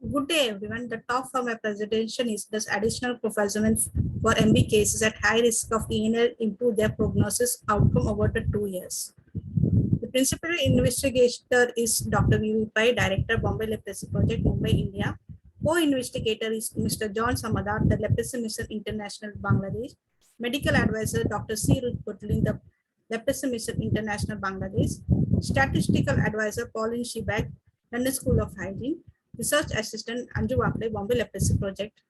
Good day, everyone. The talk for my presentation is does additional clofazimine for MB cases at high risk of ENL improve their prognosis outcome over the 2 years. The principal investigator is Dr. V. Pai, Director, Bombay Leprosy Project, Mumbai, India. Co-investigator is Mr. John Samadar, the Leprosy Mission International, Bangladesh. Medical advisor Dr. C. Ruth, the Leprosy Mission International, Bangladesh. Statistical advisor Pauline Shibak, London School of Hygiene. Research Assistant Anju Wakade, Bombay Leprosy Project,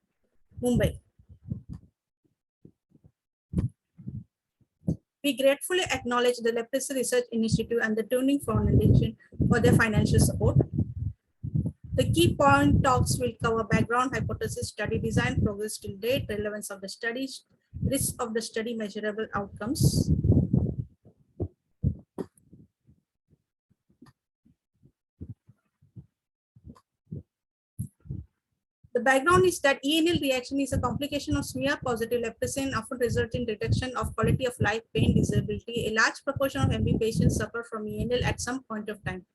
Mumbai. We gratefully acknowledge the Leprosy Research Initiative and the Tuning Foundation for their financial support. The key point talks will cover background, hypothesis, study design, progress till date, relevance of the studies, risk of the study, measurable outcomes. The background is that ENL reaction is a complication of smear positive leprosy and often results in reduction of quality of life, pain, disability. A large proportion of MB patients suffer from ENL at some point of time.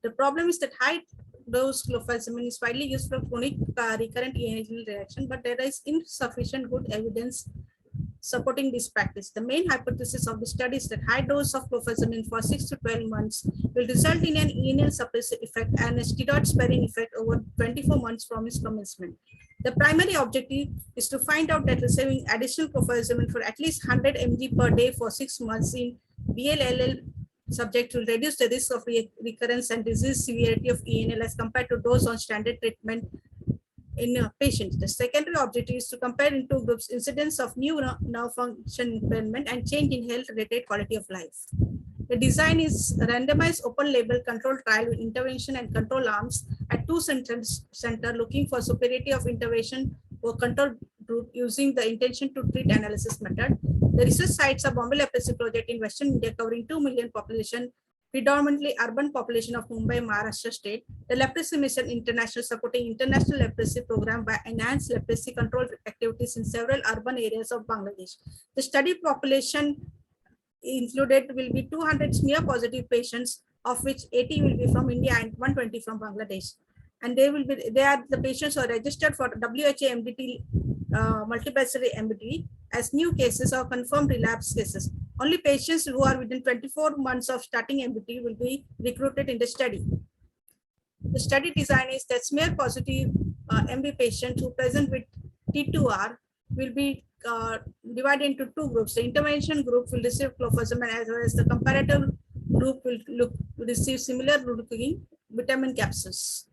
The problem is that high dose clofazimine is widely used for chronic recurrent ENL reaction, but there is insufficient good evidence supporting this practice. The main hypothesis of the study is that high dose of clofazimine for 6 to 12 months will result in an ENL suppressive effect and a steroid sparing effect over 24 months from its commencement. The primary objective is to find out that receiving additional clofazimine for at least 100 mg per day for 6 months in BLLL subject will reduce the risk of recurrence and disease severity of ENL as compared to those on standard treatment in patients. The secondary objective is to compare in two groups incidence of new nerve function impairment and change in health-related quality of life. The design is a randomized open-label controlled trial with intervention and control arms at two centers looking for superiority of intervention or control group using the intention to treat analysis method. The research sites are Bombay Leprosy Project in Western India covering 2 million population, predominantly urban population of Mumbai, Maharashtra state. The Leprosy Mission International supporting international leprosy program by enhanced leprosy control activities in several urban areas of Bangladesh. The study population included will be 200 smear positive patients, of which 80 will be from India and 120 from Bangladesh. And they are the patients who are registered for WHO MDT, multibacillary MDT as new cases or confirmed relapse cases. Only patients who are within 24 months of starting MDT will be recruited in the study. The study design is that smear positive MB patients who present with T2R will be divided into two groups. The intervention group will receive clofazimine as well as the comparator group will receive similar looking vitamin capsules.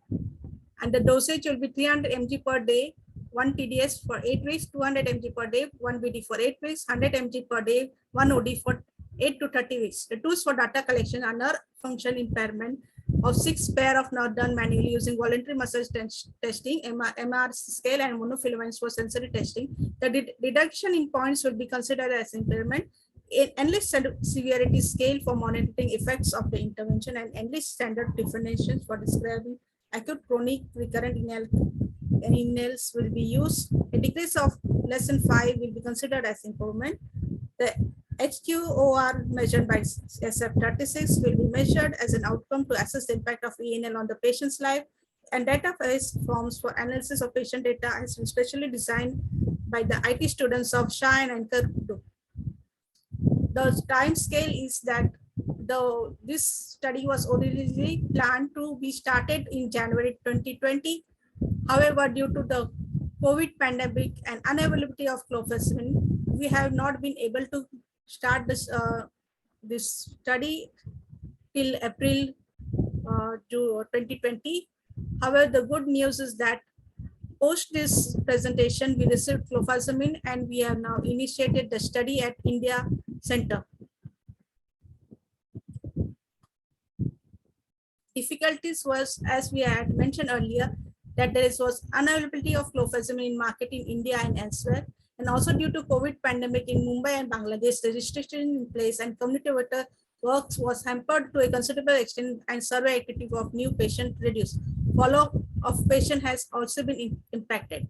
And the dosage will be 300 mg per day, 1 TDS for 8 weeks, 200 mg per day, 1 BD for 8 weeks, 100 mg per day, 1 OD for 8 to 30 weeks. The tools for data collection are nerve function impairment of 6 pair of nerve done manually using voluntary muscle testing, MR scale, and monofilaments for sensory testing. The reduction in points will be considered as impairment. Endless severity scale for monitoring effects of the intervention, and endless standard definitions for describing acute chronic recurrent ENLs will be used. A decrease of less than 5 will be considered as improvement. The HQOR measured by SF36 will be measured as an outcome to assess the impact of ENL on the patient's life, and database forms for analysis of patient data has been specially designed by the IT students of Shah and Anchor Group. The time scale is that this study was originally planned to be started in January 2020. However, due to the COVID pandemic and unavailability of clofazimine, we have not been able to start this study till April to 2020. However, the good news is that post this presentation, we received clofazimine and we have now initiated the study at India Center. Difficulties was, as we had mentioned earlier, that there was unavailability of clofazimine in market in India and elsewhere, and also due to COVID pandemic in Mumbai and Bangladesh, the restriction in place and community water works was hampered to a considerable extent, and survey activity of new patient reduced. Follow-up of patient has also been impacted.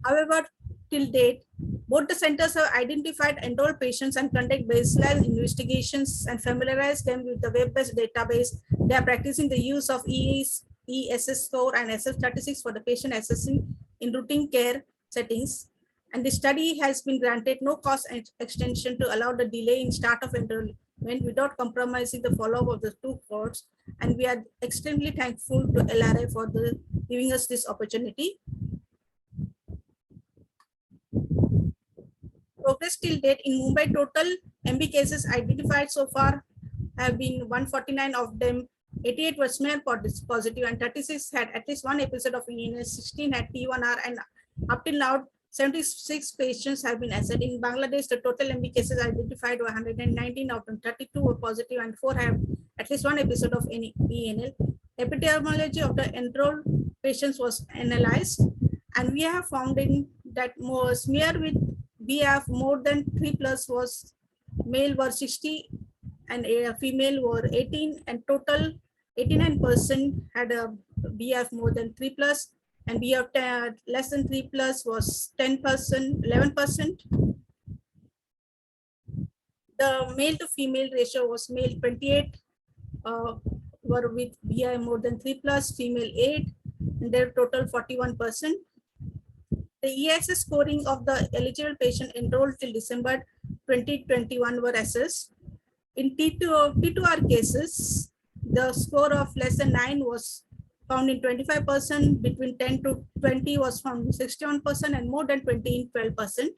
However, till date, both the centers have identified enrolled patients and conduct baseline investigations and familiarize them with the web-based database. They are practicing the use of ESS score and SF statistics for the patient assessing in routine care settings. And the study has been granted no cost extension to allow the delay in start of enrollment without compromising the follow-up of the two cohorts. And we are extremely thankful to LRI for giving us this opportunity. Progress till date in Mumbai, total MB cases identified so far have been 149 of them. 88 were smear positive and 36 had at least one episode of ENS, 16 had T1R, and up till now 76 patients have been assessed. In Bangladesh, the total MB cases identified were 119, of them 32 were positive and 4 have at least one episode of ENL. Epidemiology of the enrolled patients was analyzed, and we have found in that more smear with BF more than 3 plus was male were 60 and female were 18, and total 89% had a BF more than 3 plus, and BF less than 3 plus was 10%, 11%. The male to female ratio was male 28 were with BI more than 3 plus, female 8, and their total 41%. The ESS scoring of the eligible patient enrolled till December 2021 were assessed. In T2R cases, the score of less than 9 was found in 25%, between 10 to 20 was found in 61%, and more than 20 in 12%.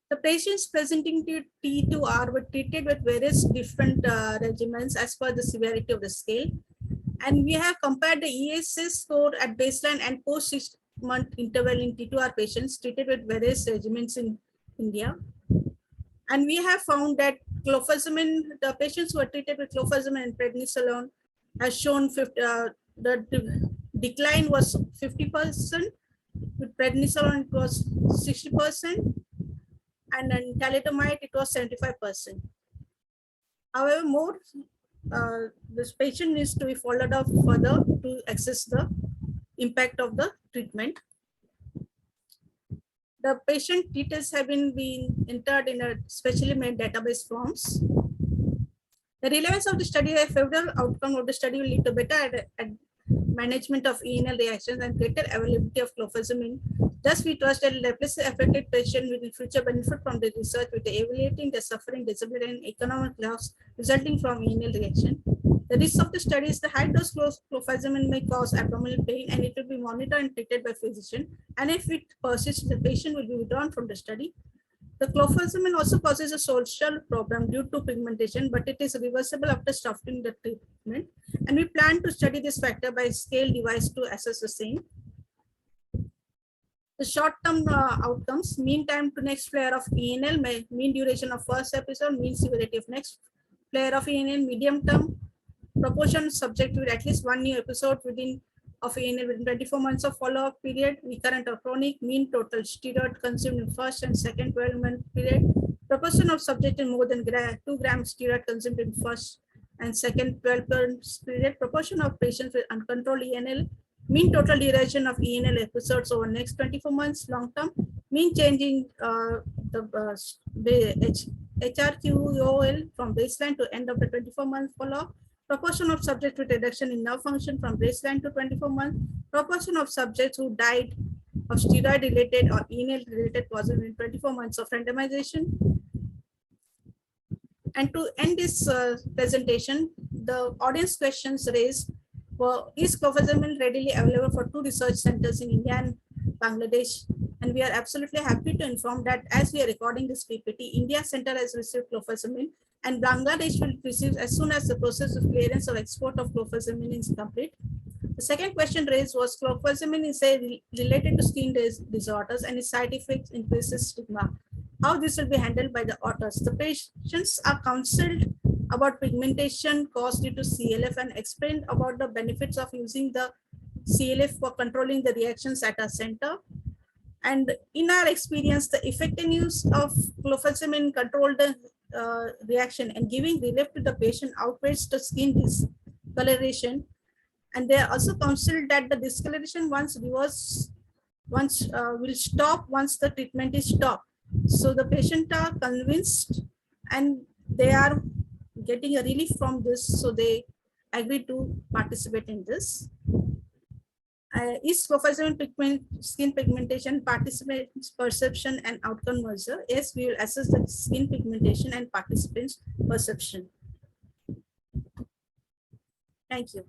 The patients presenting to T2R were treated with various different regimens as per the severity of the scale. And we have compared the ESS score at baseline and post 6-month interval in T2R patients treated with various regimens in India. And we have found that clofazimine, the patients who were treated with clofazimine and prednisolone has shown the decline was 50%, with prednisolone it was 60%, and in thalidomide it was 75%. However, more this patient needs to be followed up further to assess the impact of the treatment. The patient details have been entered in a specially made database forms. The relevance of the study, a favorable outcome of the study will lead to better management of ENL reactions and greater availability of clofazimine. Thus, we trust that leprosy affected patient will in future benefit from the research with evaluating the suffering, disability, and economic loss resulting from ENL reaction. The risk of the study is the high dose clofazimine may cause abdominal pain, and it will be monitored and treated by physician. And if it persists, the patient will be withdrawn from the study. The clofazimine also causes a social problem due to pigmentation, but it is reversible after stopping the treatment. And we plan to study this factor by scale device to assess the same. The short-term outcomes: mean time to next flare of ENL, mean duration of first episode, mean severity of next flare of ENL, medium term, proportion subject with at least one new episode of ENL within 24 months of follow-up period, recurrent or chronic, mean total steroid consumed in first and second 12-month period, proportion of subject in more than 2 grams steroid consumed in first and second 12-month period, proportion of patients with uncontrolled ENL, mean total duration of ENL episodes over next 24 months, long term, mean change in the HRQOL from baseline to end of the 24-month follow-up, proportion of subjects with reduction in nerve function from baseline to 24 months, proportion of subjects who died of steroid-related or ENL-related causes in 24 months of randomization. And to end this presentation, the audience questions raised were: is clofazimine readily available for 2 research centers in India and Bangladesh? And we are absolutely happy to inform that as we are recording this PPT, India Center has received clofazimine, and Bangladesh will receive as soon as the process of clearance of export of clofazimine is complete. The second question raised was: clofazimine is related to skin disorders and its side effects increases stigma. How this will be handled by the authors? The patients are counseled about pigmentation caused due to CLF and explained about the benefits of using the CLF for controlling the reactions at our center. And in our experience, the effectiveness of clofazimine control the reaction and giving relief to the patient outweighs the skin discoloration. And they are also counseled that the discoloration will stop once the treatment is stopped. So the patient are convinced and they are getting a relief from this. So they agree to participate in this. Is clofazimine skin pigmentation, participants' perception and outcome measure? Yes, we will assess the skin pigmentation and participants' perception. Thank you.